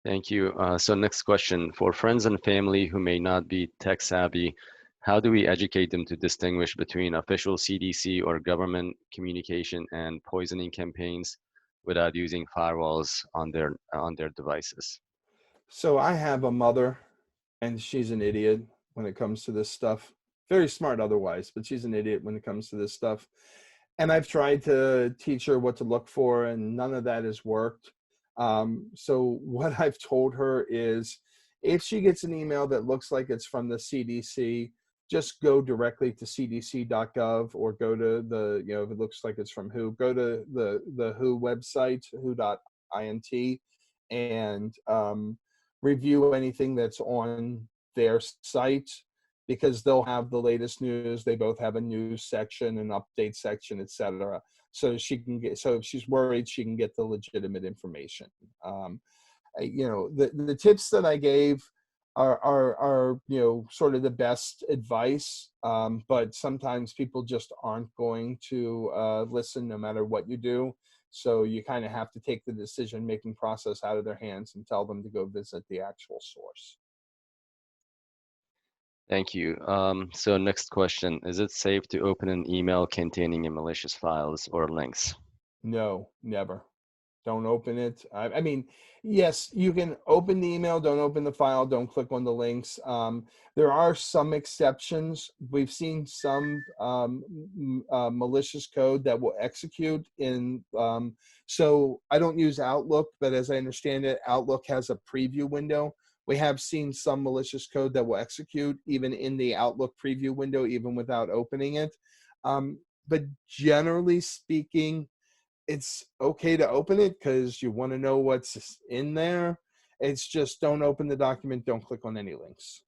Thank you. So next question. For friends and family who may not be tech savvy, how do we educate them to distinguish between official CDC or government communication and poisoning campaigns without using firewalls on their devices? So I have a mother, and she's an idiot when it comes to this stuff. Very smart otherwise, but she's an idiot when it comes to this stuff. And I've tried to teach her what to look for, and none of that has worked. So what I've told her is, if she gets an email that looks like it's from the CDC, just go directly to cdc.gov or go to if it looks like it's from WHO, go to the WHO website, who.int, and review anything that's on their site. because they'll have the latest news. They both have a news section, an update section, etc. So she can get. So if she's worried, she can get the legitimate information. The tips that I gave are sort of the best advice, but sometimes people just aren't going to listen no matter what you do. So you kind of have to take the decision-making process out of their hands and tell them to go visit the actual source. Thank you. So next question, is it safe to open an email containing malicious files or links? No, never. Don't open it. I mean, yes, you can open the email, don't open the file, don't click on the links. There are some exceptions. We've seen some malicious code that will execute in, so I don't use Outlook, but as I understand it, Outlook has a preview window. We have seen some malicious code that will execute even in the Outlook preview window, even without opening it. But generally speaking, it's okay to open it because you want to know what's in there. It's just don't open the document, don't click on any links.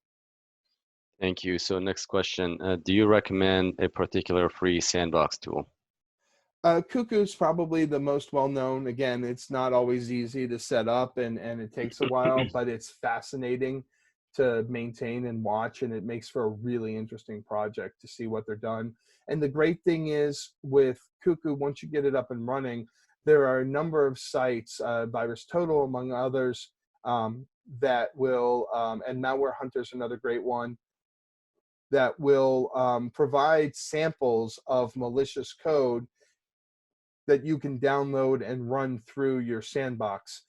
Thank you. So next question, do you recommend a particular free sandbox tool? Cuckoo is probably the most well-known. Again, it's not always easy to set up and it takes a while, but it's fascinating to maintain and watch, and it makes for a really interesting project to see what they're done. And the great thing is with Cuckoo, once you get it up and running, there are a number of sites, Virus Total among others, that will, and Malware Hunter is another great one, that will provide samples of malicious code that you can download and run through your sandbox.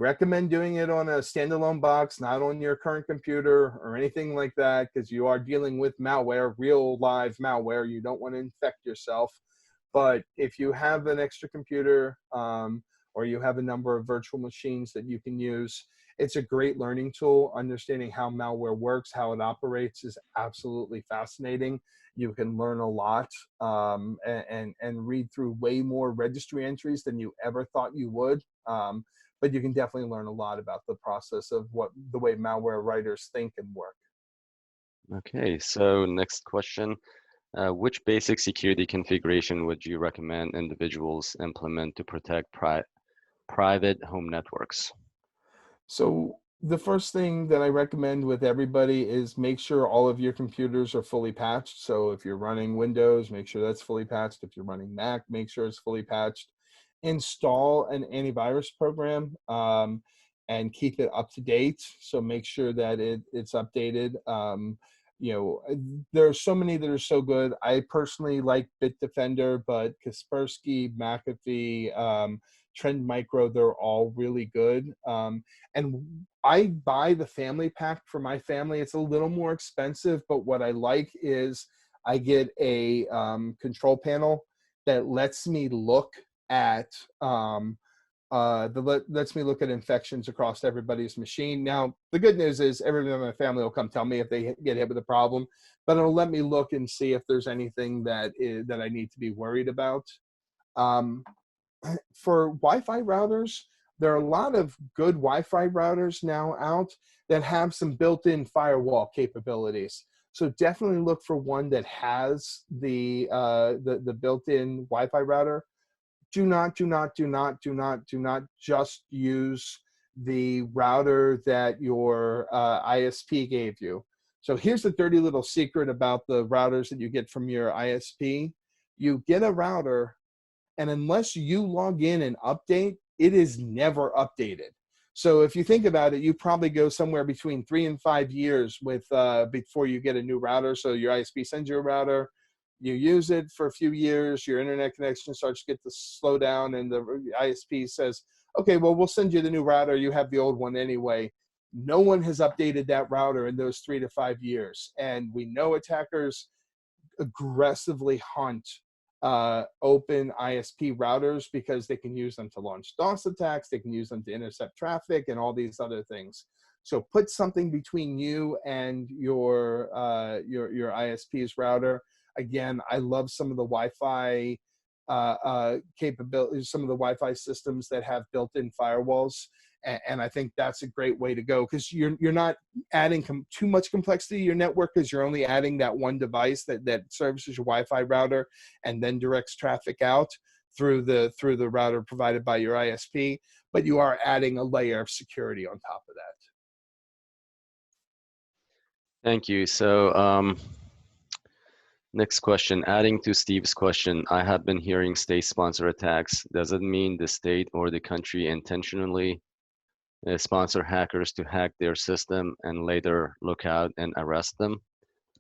Recommend doing it on a standalone box, not on your current computer or anything like that, because you are dealing with malware, real live malware. You don't want to infect yourself. But if you have an extra computer or you have a number of virtual machines that you can use, it's a great learning tool. Understanding how malware works, how it operates is absolutely fascinating. You can learn a lot and read through way more registry entries than you ever thought you would. But you can definitely learn a lot about the process of the way malware writers think and work. Okay, so next question. Which basic security configuration would you recommend individuals implement to protect private home networks? So the first thing that I recommend with everybody is make sure all of your computers are fully patched. So if you're running Windows, make sure that's fully patched. If you're running Mac, make sure it's fully patched. Install an antivirus program and keep it up to date. So make sure that it's updated. There are so many that are so good. I personally like Bitdefender, but Kaspersky, McAfee, Trend Micro, they're all really good. And I buy the family pack for my family. It's a little more expensive, but what I like is I get a control panel that lets me look at lets me look at infections across everybody's machine. Now, the good news is everybody in my family will come tell me if they get hit with a problem, but it'll let me look and see if there's anything that I need to be worried about. For Wi-Fi routers, there are a lot of good Wi-Fi routers now out that have some built-in firewall capabilities. So definitely look for one that has the built-in Wi-Fi router. Do not just use the router that your ISP gave you. So here's the dirty little secret about the routers that you get from your ISP. You get a router, and unless you log in and update, it is never updated. So if you think about it, you probably go somewhere between 3 and 5 years with before you get a new router. So your ISP sends you a router, you use it for a few years, your internet connection starts to get to slow down, and the ISP says, okay, well, we'll send you the new router. You have the old one anyway. No one has updated that router in those 3 to 5 years. And we know attackers aggressively hunt open ISP routers because they can use them to launch DOS attacks, they can use them to intercept traffic and all these other things. So put something between you and your ISP's router. Again, I love some of the Wi-Fi capabilities, some of the Wi-Fi systems that have built-in firewalls. And I think that's a great way to go, because you're not adding too much complexity to your network, because you're only adding that one device that services your Wi-Fi router and then directs traffic out through the router provided by your ISP, but you are adding a layer of security on top of that. Thank you. So next question, adding to Steve's question, I have been hearing state-sponsored attacks. Does it mean the state or the country intentionally sponsor hackers to hack their system and later look out and arrest them?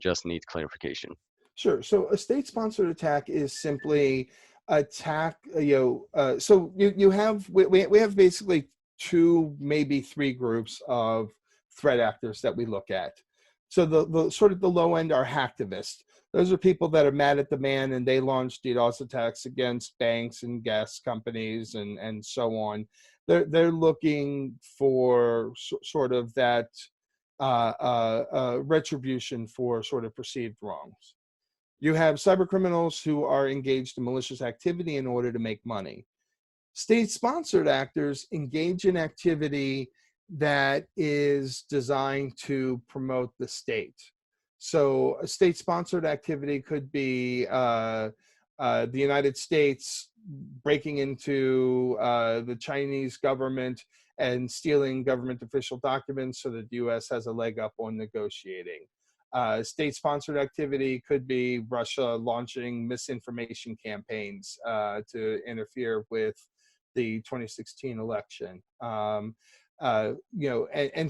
Just need clarification. Sure. So a state-sponsored attack is simply attack. So you have we have basically two, maybe three groups of threat actors that we look at. So the sort of the low end are hacktivists. Those are people that are mad at the man, and they launch DDoS attacks against banks and gas companies and so on. They're looking for sort of that retribution for sort of perceived wrongs. You have cyber criminals who are engaged in malicious activity in order to make money. State-sponsored actors engage in activity that is designed to promote the state. So a state-sponsored activity could be the United States breaking into the Chinese government and stealing government official documents so that the US has a leg up on negotiating. State-sponsored activity could be Russia launching misinformation campaigns to interfere with the 2016 election. And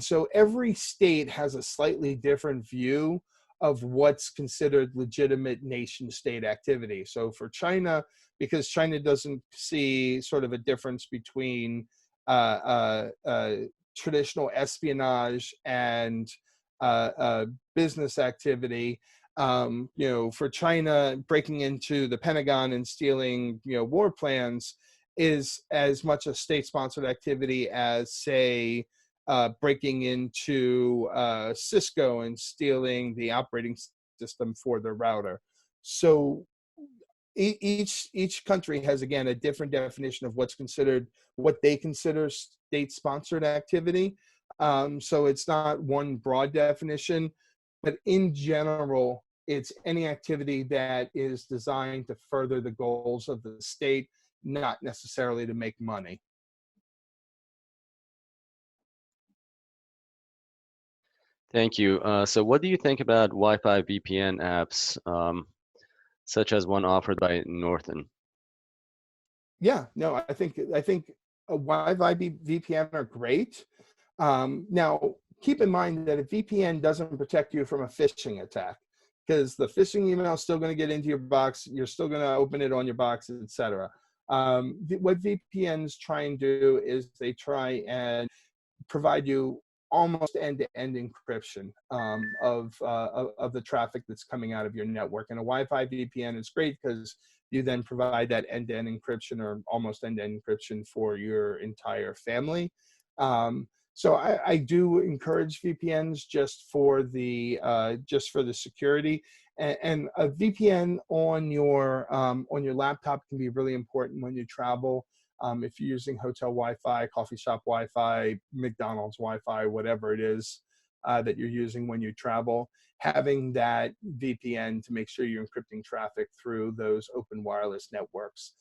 so every state has a slightly different view of what's considered legitimate nation-state activity. So for China, because China doesn't see sort of a difference between traditional espionage and business activity, for China, breaking into the Pentagon and stealing, war plans is as much a state-sponsored activity as, say, breaking into Cisco and stealing the operating system for their router. So each country has, again, a different definition of what they consider state-sponsored activity. So it's not one broad definition, but in general, it's any activity that is designed to further the goals of the state, not necessarily to make money. Thank you. So what do you think about Wi-Fi VPN apps, such as one offered by Norton? Yeah, no, I think a Wi-Fi VPN are great. Now, keep in mind that a VPN doesn't protect you from a phishing attack, because the phishing email is still going to get into your box. You're still going to open it on your box, etc. What VPNs try and do is they try and provide you almost end-to-end encryption of the traffic that's coming out of your network. And a Wi-Fi VPN is great because you then provide that end-to-end encryption or almost end-to-end encryption for your entire family. So I do encourage VPNs just for the security. And a VPN on your laptop can be really important when you travel. If you're using hotel Wi-Fi, coffee shop Wi-Fi, McDonald's Wi-Fi, whatever it is that you're using when you travel, having that VPN to make sure you're encrypting traffic through those open wireless networks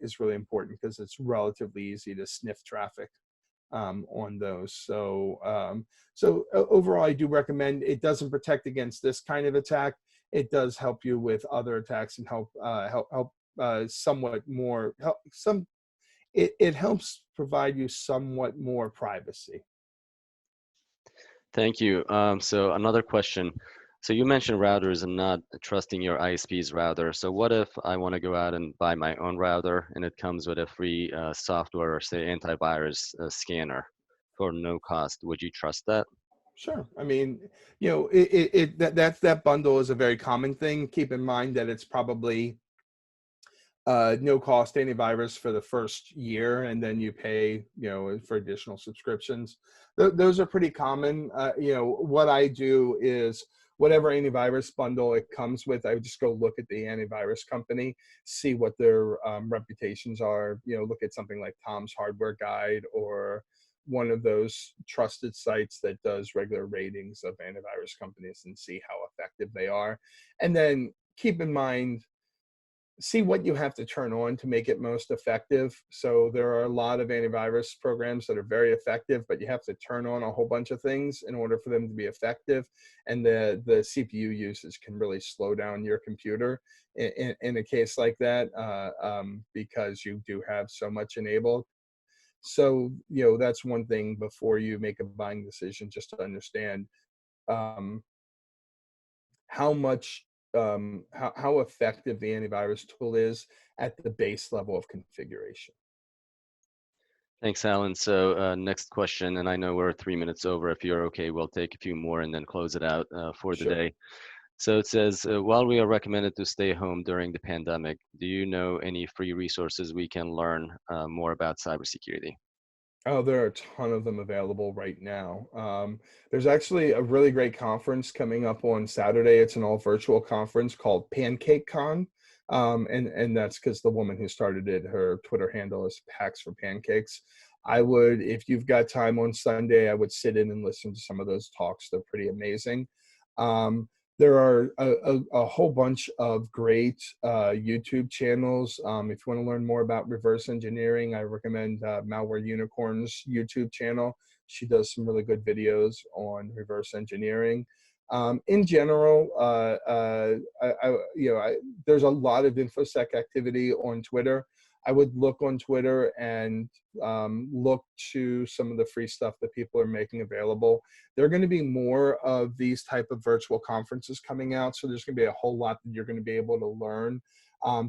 is really important, because it's relatively easy to sniff traffic on those. So overall, I do recommend. It doesn't protect against this kind of attack. It does help you with other attacks and help somewhat more. It helps provide you somewhat more privacy. Thank you. So another question. So you mentioned routers and not trusting your ISP's router. So what if I want to go out and buy my own router and it comes with a free software, or say antivirus scanner for no cost? Would you trust that? Sure. I mean, that bundle is a very common thing. Keep in mind that it's probably no cost antivirus for the first year, and then you pay, for additional subscriptions. Those are pretty common. What I do is whatever antivirus bundle it comes with, I just go look at the antivirus company, see what their reputations are. Look at something like Tom's Hardware Guide or one of those trusted sites that does regular ratings of antivirus companies and see how effective they are. And then keep in mind, see what you have to turn on to make it most effective. So there are a lot of antivirus programs that are very effective, but you have to turn on a whole bunch of things in order for them to be effective. And the CPU usage can really slow down your computer in a case like that, because you do have so much enabled. So, that's one thing before you make a buying decision, just to understand um, how much how effective the antivirus tool is at the base level of configuration. Thanks, Alan. So next question, and I know we're 3 minutes over. If you're okay, we'll take a few more and then close it out for the Sure. day. So it says, while we are recommended to stay home during the pandemic, do you know any free resources we can learn more about cybersecurity? Oh, there are a ton of them available right now. There's actually a really great conference coming up on Saturday. It's an all virtual conference called PancakeCon. And that's because the woman who started it, her Twitter handle is Hacks for Pancakes. I would, if you've got time on Sunday, I would sit in and listen to some of those talks. They're pretty amazing. Um, there are a whole bunch of great YouTube channels. If you want to learn more about reverse engineering, I recommend Malware Unicorn's YouTube channel. She does some really good videos on reverse engineering. In general, there's a lot of InfoSec activity on Twitter. I would look on Twitter and look to some of the free stuff that people are making available. There are going to be more of these type of virtual conferences coming out, so there's going to be a whole lot that you're going to be able to learn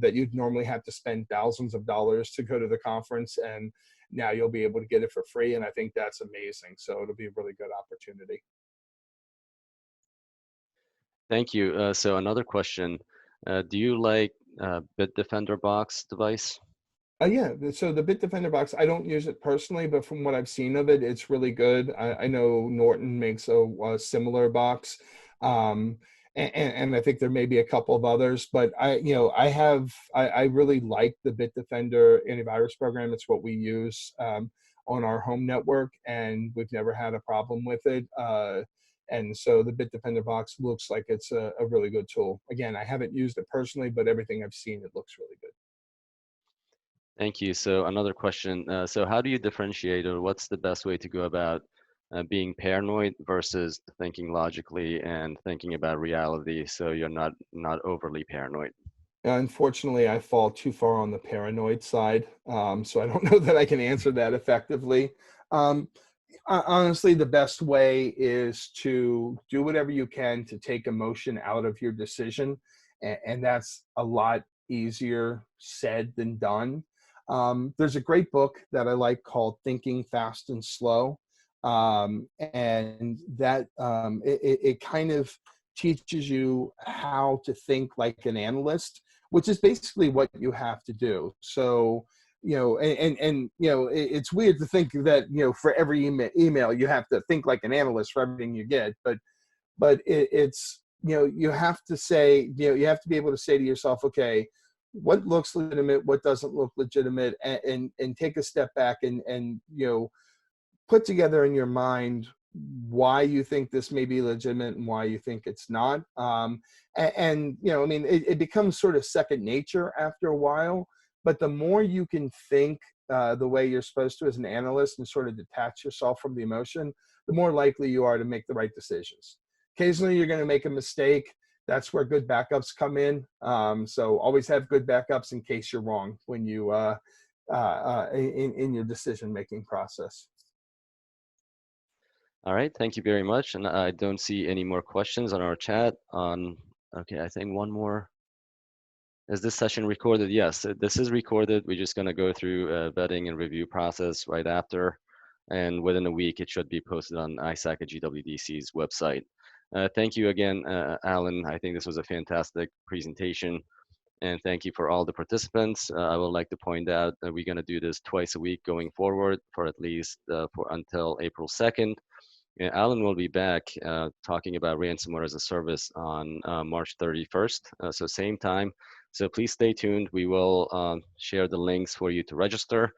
that you'd normally have to spend thousands of dollars to go to the conference, and now you'll be able to get it for free, and I think that's amazing. So it'll be a really good opportunity. Thank you. So another question, do you like Bitdefender box device? Yeah, so the Bitdefender box, I don't use it personally, but from what I've seen of it, it's really good. I know Norton makes a similar box, and I think there may be a couple of others, but I really like the Bitdefender antivirus program. It's what we use on our home network, and we've never had a problem with it. And so the Bitdefender box looks like it's a really good tool. Again, I haven't used it personally, but everything I've seen, it looks really good. Thank you. So another question. So how do you differentiate, or what's the best way to go about being paranoid versus thinking logically and thinking about reality, so you're not overly paranoid? Unfortunately, I fall too far on the paranoid side, so I don't know that I can answer that effectively. Um, Honestly, the best way is to do whatever you can to take emotion out of your decision, and that's a lot easier said than done. There's a great book that I like called Thinking Fast and Slow, and that it kind of teaches you how to think like an analyst, which is basically what you have to do. So it's weird to think that for every email you have to think like an analyst for everything you get, but it's you have to say, you have to be able to say to yourself, okay, what looks legitimate, what doesn't look legitimate, and take a step back and put together in your mind why you think this may be legitimate and why you think it's not. It becomes sort of second nature after a while. But the more you can think the way you're supposed to as an analyst and sort of detach yourself from the emotion, the more likely you are to make the right decisions. Occasionally, you're going to make a mistake. That's where good backups come in. So always have good backups in case you're wrong when you in your decision-making process. All right, thank you very much. And I don't see any more questions on our chat. Okay, I think one more. Is this session recorded? Yes, this is recorded. We're just gonna go through a vetting and review process right after, and within a week it should be posted on ISAC at GWDC's website. Thank you again, Alan. I think this was a fantastic presentation, and thank you for all the participants. I would like to point out that we're gonna do this twice a week going forward for at least until April 2nd. Alan will be back talking about ransomware as a service on March 31st, so same time. So please stay tuned. We will share the links for you to register.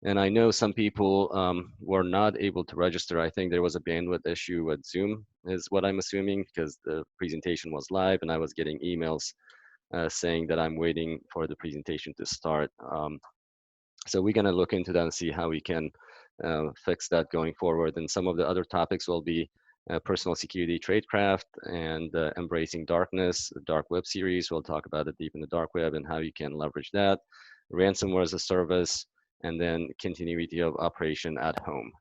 And I know some people were not able to register. I think there was a bandwidth issue with Zoom, is what I'm assuming, because the presentation was live and I was getting emails saying that I'm waiting for the presentation to start. So we're going to look into that and see how we can fix that going forward. And some of the other topics will be personal security tradecraft and embracing darkness, the dark web series. We'll talk about it deep in the dark web and how you can leverage that, ransomware as a service, and then continuity of operation at home.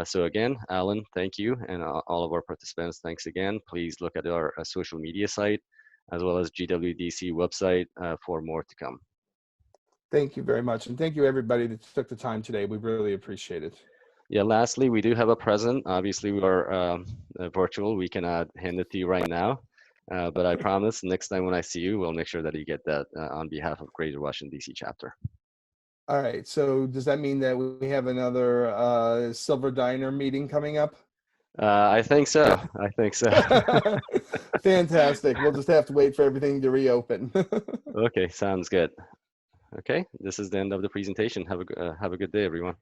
So again, Alan, thank you, and all of our participants, thanks again. Please look at our social media site as well as GWDC website for more to come. Thank you very much. And thank you, everybody that took the time today. We really appreciate it. Yeah, lastly, we do have a present. Obviously, we are virtual. We cannot hand it to you right now. But I promise next time when I see you, we'll make sure that you get that on behalf of Greater Washington, D.C. chapter. All right. So does that mean that we have another Silver Diner meeting coming up? I think so. I think so. Fantastic. We'll just have to wait for everything to reopen. Okay, sounds good. Okay, this is the end of the presentation. Have a good day, everyone.